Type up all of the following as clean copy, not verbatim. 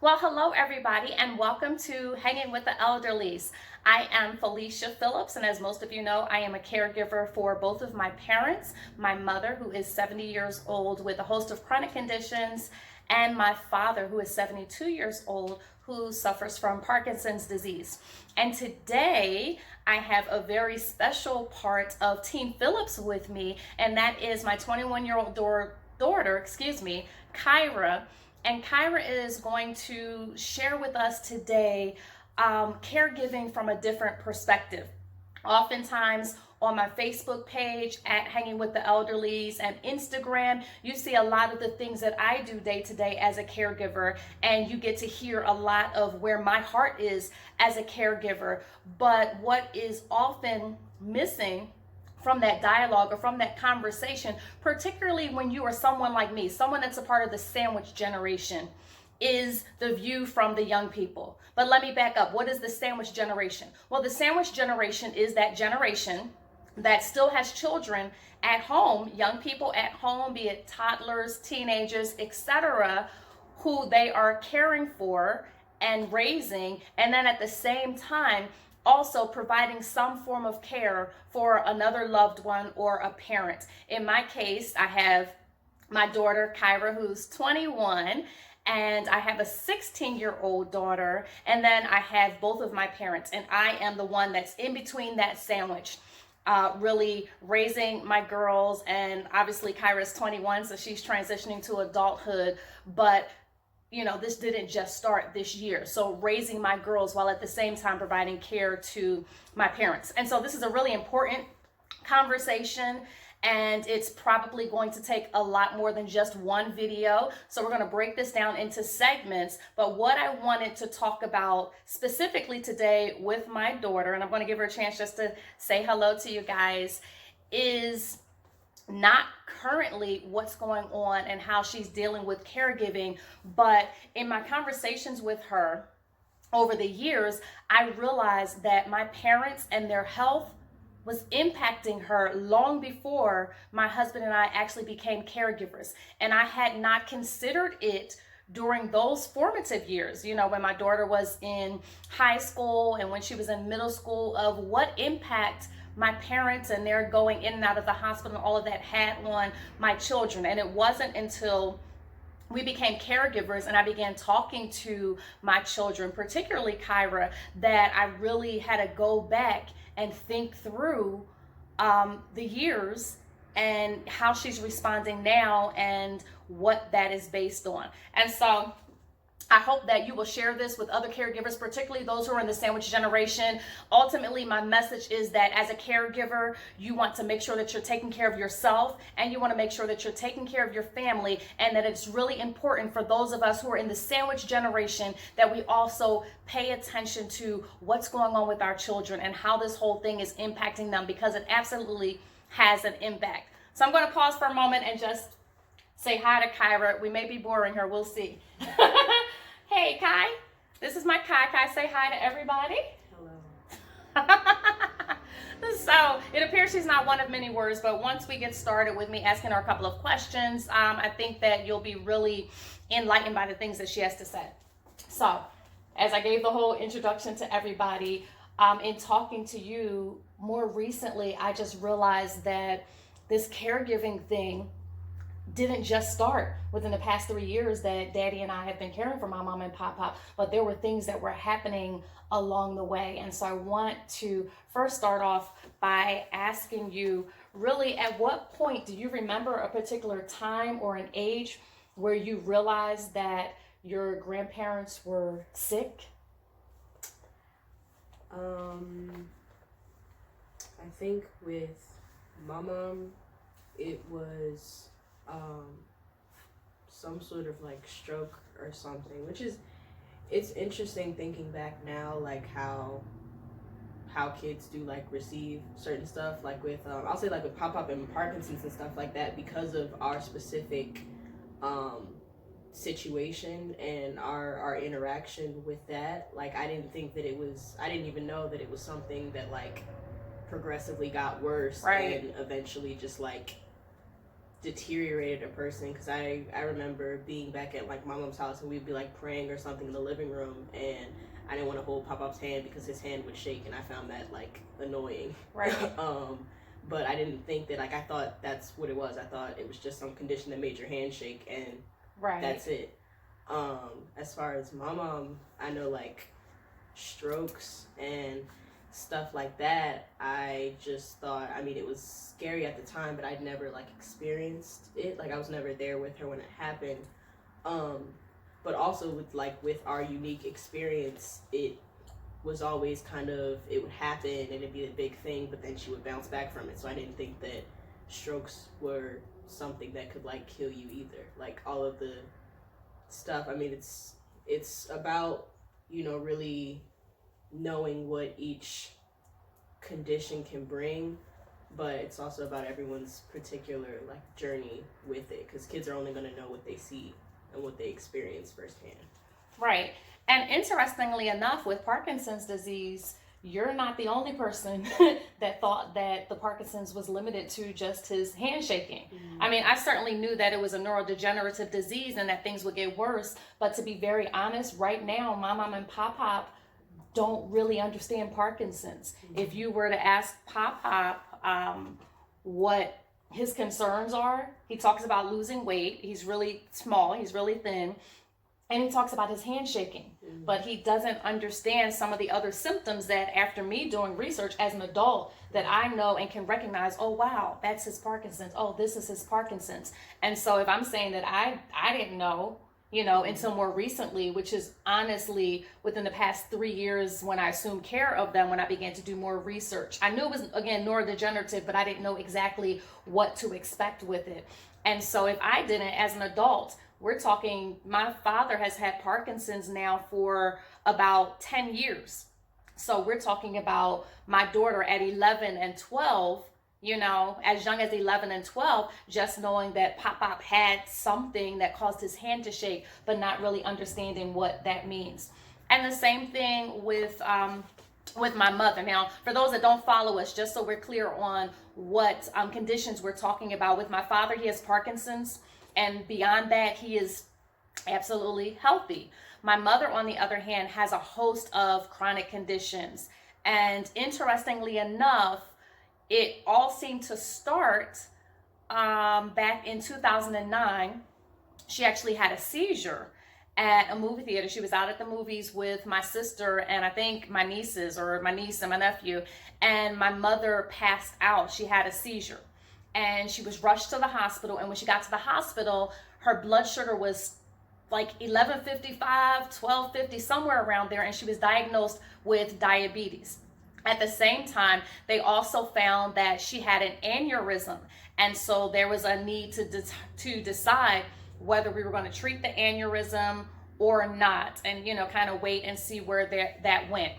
Well, hello everybody, and welcome to Hanging with the Elderlies. I am Felicia Phillips, and as most of you know, I am a caregiver for both of my parents, my mother, who is 70 years old with a host of chronic conditions, and my father, who is 72 years old, who suffers from Parkinson's disease. And today, I have a very special part of Team Phillips with me, and that is my 21-year-old daughter, Kyra. And Kyra is going to share with us today caregiving from a different perspective. Oftentimes on my Facebook page at Hanging with the Elderlies and Instagram, you see a lot of the things that I do day to day as a caregiver, and you get to hear a lot of where my heart is as a caregiver. But what is often missing from that dialogue or from that conversation, particularly when you are someone like me, someone that's a part of the sandwich generation, is the view from the young people. But let me back up. What is the sandwich generation? Well, the sandwich generation is that generation that still has children at home, young people at home, be it toddlers, teenagers, etc., who they are caring for and raising, and then at the same time also providing some form of care for another loved one or a parent. In my case, I have my daughter Kyra, who's 21, and I have a 16-year-old daughter, and then I have both of my parents, and I am the one that's in between that sandwich. Really raising my girls, and obviously Kyra's 21, so she's transitioning to adulthood, but this didn't just start this year. So raising my girls while at the same time providing care to my parents. And so this is a really important conversation, and it's probably going to take a lot more than just one video. So we're going to break this down into segments. But what I wanted to talk about specifically today with my daughter, and I'm going to give her a chance just to say hello to you guys, is not currently what's going on and how she's dealing with caregiving, but in my conversations with her over the years, I realized that my parents and their health was impacting her long before my husband and I actually became caregivers. And I had not considered it during those formative years, when my daughter was in high school and when she was in middle school, of what impact my parents and they're going in and out of the hospital and all of that had on my children. And it wasn't until we became caregivers and I began talking to my children, particularly Kyra, that I really had to go back and think through the years and how she's responding now and what that is based on. And so I hope that you will share this with other caregivers, particularly those who are in the sandwich generation. Ultimately, my message is that as a caregiver, you want to make sure that you're taking care of yourself, and you want to make sure that you're taking care of your family, and that it's really important for those of us who are in the sandwich generation that we also pay attention to what's going on with our children and how this whole thing is impacting them, because it absolutely has an impact. So I'm going to pause for a moment and just say hi to Kyra. We may be boring her. We'll see. Hey, Kai. This is my Kai. Kai, say hi to everybody. Hello. So it appears she's not one of many words, but once we get started with me asking her a couple of questions, I think that you'll be really enlightened by the things that she has to say. So as I gave the whole introduction to everybody, in talking to you more recently, I just realized that this caregiving thing didn't just start within the past 3 years that Daddy and I have been caring for my mom and Pop, but there were things that were happening along the way. And so I want to first start off by asking you, really, at what point do you remember a particular time or an age where you realized that your grandparents were sick? I think with my mom, it was some sort of like stroke or something, which is, it's interesting thinking back now, like how kids do like receive certain stuff, like with I'll say like with pop and Parkinson's and stuff like that, because of our specific situation and our interaction with that. Like I didn't even know that it was something that like progressively got worse, right, and eventually just like deteriorated a person, because I remember being back at like my mom's house and we'd be like praying or something in the living room, and I didn't want to hold Pop-Pop's hand because his hand would shake, and I found that like annoying. Right. But I didn't think that, like, I thought that's what it was. I thought it was just some condition that made your hand shake, and right. that's it. As far as my mom, I know like strokes and stuff like that, I just thought, I mean, it was scary at the time, but I'd never like experienced it. Like, I was never there with her when it happened. But also with our unique experience, it was always kind of, it would happen and it'd be a big thing, but then she would bounce back from it. So I didn't think that strokes were something that could like kill you either. Like, all of the stuff, I mean, it's about, you know, really knowing what each condition can bring, but it's also about everyone's particular like journey with it, because kids are only going to know what they see and what they experience firsthand. Right. And interestingly enough, with Parkinson's disease, you're not the only person that thought that the Parkinson's was limited to just his handshaking. Mm-hmm. I mean, I certainly knew that it was a neurodegenerative disease and that things would get worse. But to be very honest, right now, my mom and Pop don't really understand Parkinson's. Mm-hmm. If you were to ask Pop what his concerns are, he talks about losing weight. He's really small, he's really thin. And he talks about his handshaking, but he doesn't understand some of the other symptoms that, after me doing research as an adult, that I know and can recognize, oh, wow, that's his Parkinson's. Oh, this is his Parkinson's. And so if I'm saying that I didn't know, you know, until more recently, which is honestly within the past 3 years when I assumed care of them, when I began to do more research. I knew it was, again, neurodegenerative, but I didn't know exactly what to expect with it. And so if I didn't, as an adult, we're talking, my father has had Parkinson's now for about 10 years. So we're talking about my daughter at 11 and 12, you know, as young as 11 and 12, just knowing that Pop had something that caused his hand to shake, but not really understanding what that means. And the same thing with my mother. Now, for those that don't follow us, just so we're clear on what conditions we're talking about, with my father, he has Parkinson's. And beyond that, he is absolutely healthy. My mother, on the other hand, has a host of chronic conditions. And interestingly enough, it all seemed to start back in 2009. She actually had a seizure at a movie theater. She was out at the movies with my sister and I think my nieces, or my niece and my nephew. And my mother passed out. She had a seizure. And she was rushed to the hospital. And when she got to the hospital, her blood sugar was like 1155, 1250, somewhere around there. And she was diagnosed with diabetes. At the same time, they also found that she had an aneurysm. And so there was a need to decide whether we were going to treat the aneurysm or not. And, you know, kind of wait and see where that went.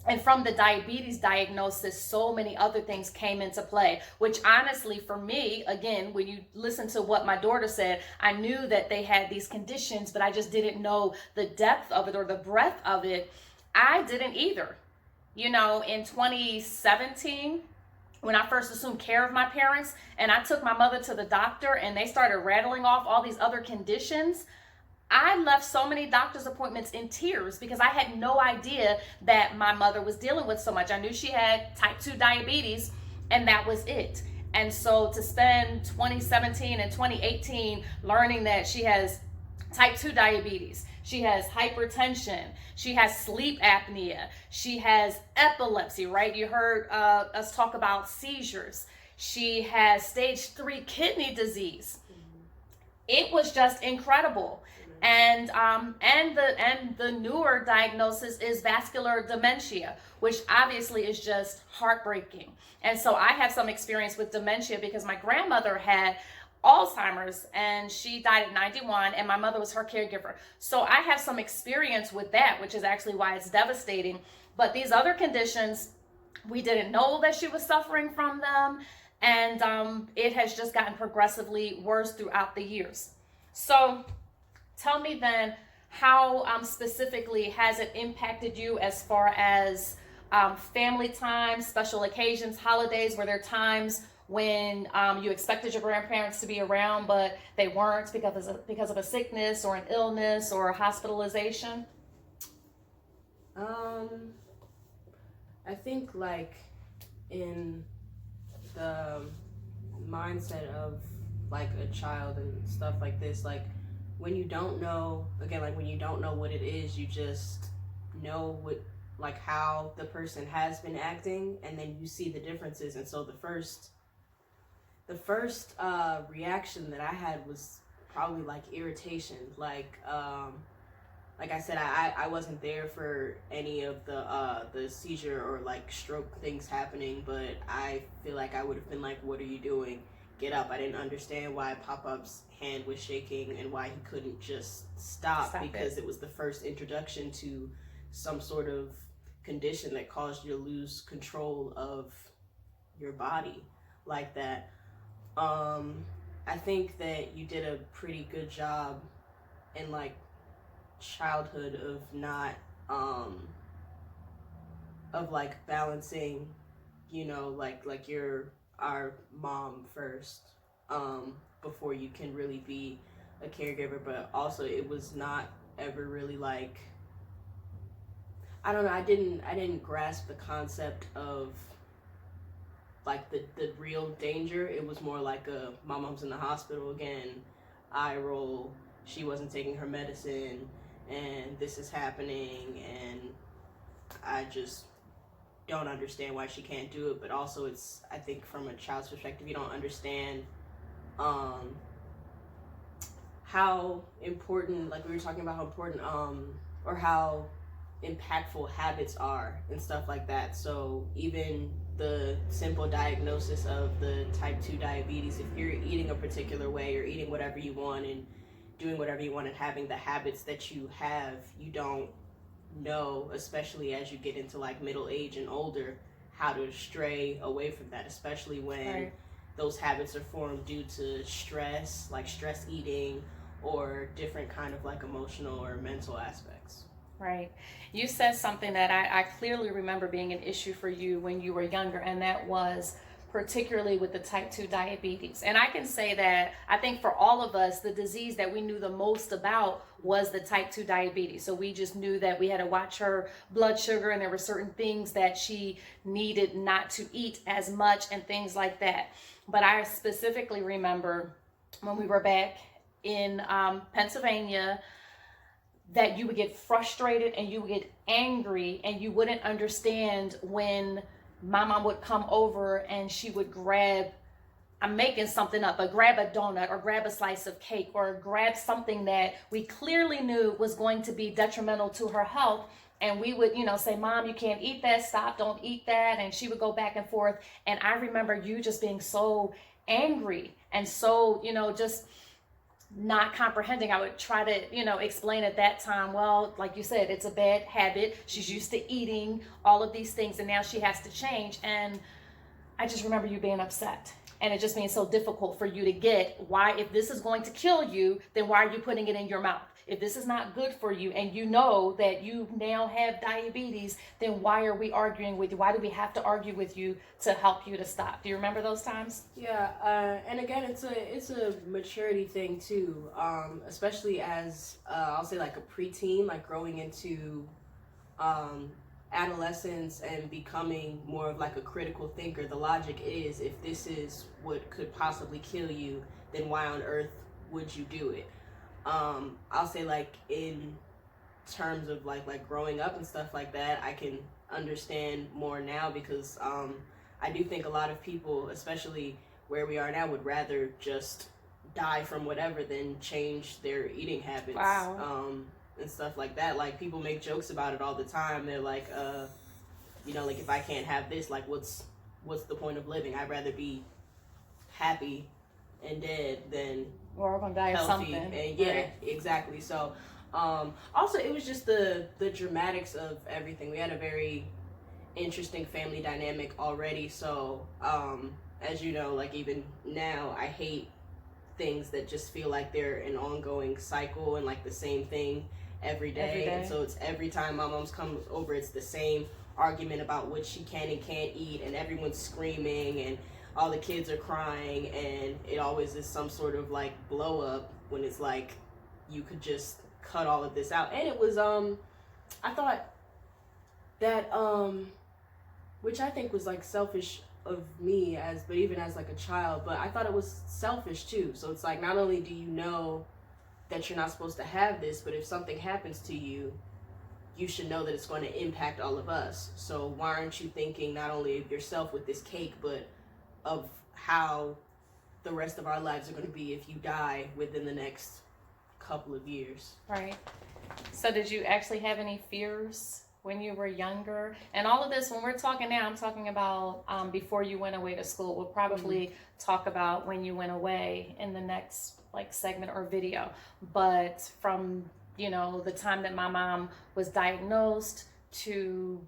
And from the diabetes diagnosis, so many other things came into play, which honestly, for me, again, when you listen to what my daughter said, I knew that they had these conditions, but I just didn't know the depth of it or the breadth of it. I didn't either. You know, in 2017, when I first assumed care of my parents and I took my mother to the doctor and they started rattling off all these other conditions, I left so many doctor's appointments in tears because I had no idea that my mother was dealing with so much. I knew she had type 2 diabetes and that was it. And so to spend 2017 and 2018 learning that she has type 2 diabetes, she has hypertension, she has sleep apnea, she has epilepsy, right? You heard us talk about seizures. She has stage 3 kidney disease. It was just incredible. And the newer diagnosis is vascular dementia, which obviously is just heartbreaking. And so I have some experience with dementia because my grandmother had Alzheimer's and she died at 91 and my mother was her caregiver. So I have some experience with that, which is actually why it's devastating. But these other conditions, we didn't know that she was suffering from them. And it has just gotten progressively worse throughout the years. So tell me then, how specifically has it impacted you as far as family time, special occasions, holidays? Were there times when you expected your grandparents to be around, but they weren't because of a sickness or an illness or a hospitalization? I think like in the mindset of like a child and stuff like this, like when you don't know, again, like when you don't know what it is, you just know what, like how the person has been acting, and then you see the differences. And so the first reaction that I had was probably like irritation. Like I said, I wasn't there for any of the seizure or like stroke things happening, but I feel like I would have been like, "What are you doing? Get up!" I didn't understand why Pop-Up's hand was shaking and why he couldn't just stop because it was the first introduction to some sort of condition that caused you to lose control of your body like that. I think that you did a pretty good job in like childhood of not of like balancing, you know, like you're our mom first, before you can really be a caregiver. But also it was not ever really like, I don't know, I didn't grasp the concept of like the real danger. It was more like my mom's in the hospital again, eye roll, she wasn't taking her medicine, and this is happening, and I just don't understand why she can't do it. But also it's, I think from a child's perspective, you don't understand how important, like we were talking about how important or how impactful habits are and stuff like that. So even the simple diagnosis of the type 2 diabetes, if you're eating a particular way or eating whatever you want and doing whatever you want and having the habits that you have, you don't know, especially as you get into like middle age and older, how to stray away from that, especially when those habits are formed due to stress, like stress eating or different kind of like emotional or mental aspects. Right. You said something that I clearly remember being an issue for you when you were younger, and that was particularly with the type 2 diabetes. And I can say that I think for all of us, the disease that we knew the most about was the type 2 diabetes. So we just knew that we had to watch her blood sugar, and there were certain things that she needed not to eat as much and things like that. But I specifically remember when we were back in Pennsylvania, that you would get frustrated and you would get angry, and you wouldn't understand when my mom would come over and she would grab, I'm making something up, but grab a donut or grab a slice of cake or grab something that we clearly knew was going to be detrimental to her health. And we would, say, "Mom, you can't eat that, stop, don't eat that." And she would go back and forth. And I remember you just being so angry and so, just not comprehending. I would try to, explain at that time, well, like you said, it's a bad habit. She's used to eating all of these things, and now she has to change. And I just remember you being upset, and it just being so difficult for you to get why, if this is going to kill you, then why are you putting it in your mouth? If this is not good for you and you know that you now have diabetes, then why are we arguing with you? Why do we have to argue with you to help you to stop? Do you remember those times? Yeah, and again, it's a maturity thing too, especially as I'll say like a preteen, like growing into adolescence and becoming more of like a critical thinker. The logic is, if this is what could possibly kill you, then why on earth would you do it? I'll say like in terms of like growing up and stuff like that, I can understand more now because I do think a lot of people, especially where we are now, would rather just die from whatever than change their eating habits. Wow. And stuff like that. Like people make jokes about it all the time. They're like, like if I can't have this, like what's the point of living? I'd rather be happy and dead than Or I'm gonna die healthy. of something. And yeah, exactly. So also it was just the dramatics of everything. We had a very interesting family dynamic already. So as you know, like even now, I hate things that just feel like they're an ongoing cycle and like the same thing every day. And so it's every time my mom's comes over, it's the same argument about what she can and can't eat, and everyone's screaming, and all the kids are crying, and it always is some sort of like blow up when it's like you could just cut all of this out. And it was I thought that which I think was like selfish of me, as but even as like a child, but I thought it was selfish too. So it's like, not only do you know that you're not supposed to have this, but if something happens to you, you should know that it's going to impact all of us. So why aren't you thinking not only of yourself with this cake, but of how the rest of our lives are going to be if you die within the next couple of years? Right. So did you actually have any fears when you were younger? And all of this, when we're talking now, I'm talking about before you went away to school. We'll probably talk about when you went away in the next like segment or video. But from, you know, the time that my mom was diagnosed to,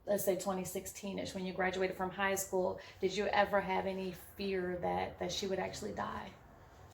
let's say 2016-ish, when you graduated from high school, did you ever have any fear that she would actually die?